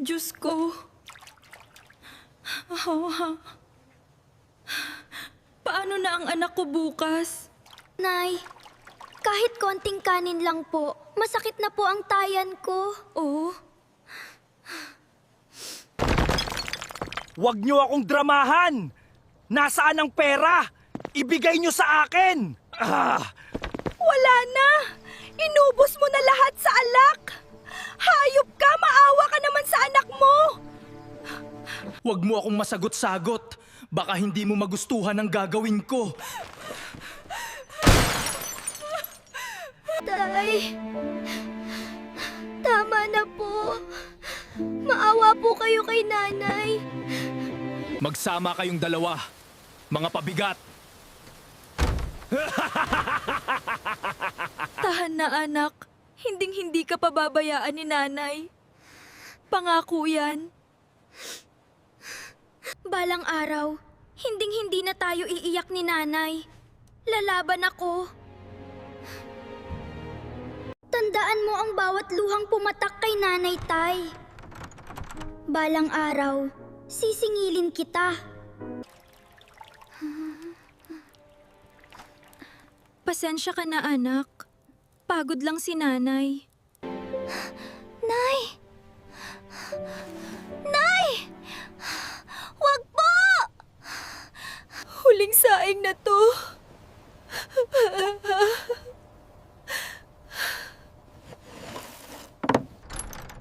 Diyos ko. Paano na ang anak ko bukas? Nay, kahit konting kanin lang po, masakit na po ang tayan ko. Oh, Huwag niyo akong dramahan! Nasaan ang pera? Ibigay niyo sa akin! wala na! Inubos mo na lahat sa alak! Hayop ka! Maawa ka naman sa anak mo! Huwag mo akong masagot-sagot. Baka hindi mo magustuhan ang gagawin ko. Tay, tama na po. Maawa po kayo kay nanay. Magsama kayong dalawa, mga pabigat. Tahan na anak. Hinding-hindi ka pababayaan ni nanay. Pangako yan. Balang araw, hinding-hindi na tayo iiyak ni nanay. Lalaban ako. Tandaan mo ang bawat luhang pumatak kay nanay, Tay. Balang araw, sisingilin kita. Pasensya ka na anak. Pagod lang si nanay. Nay! Nay! Wag po! Huling saing na to.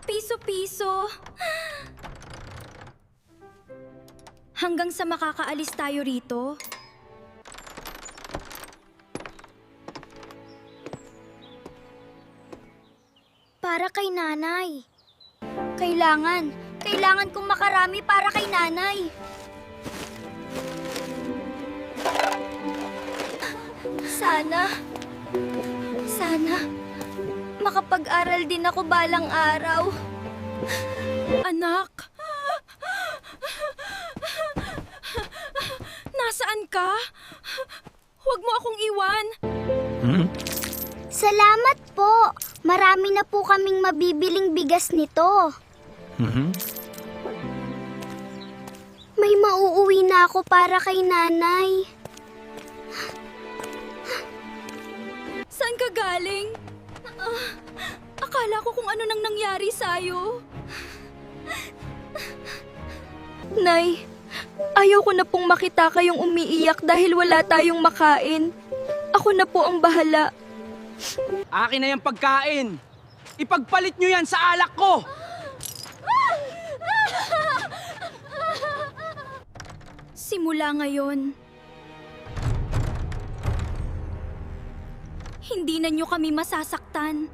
Piso-piso. Hanggang sa makakaalis tayo rito. Para kay nanay. Kailangan kong makarami para kay nanay. Sana, makapag-aral din ako balang araw. Anak! Nasaan ka? Huwag mo akong iwan. Salamat po. Marami na po kaming mabibiling bigas nito. May mauuwi na ako para kay nanay. Saan ka galing? Akala ko kung ano nang nangyari sa'yo. Nay, ayaw ko na pong makita kayong umiiyak dahil wala tayong makain. Ako na po ang bahala. Akin na yung pagkain! Ipagpalit niyo yan sa alak ko! Simula ngayon, hindi na niyo kami masasaktan.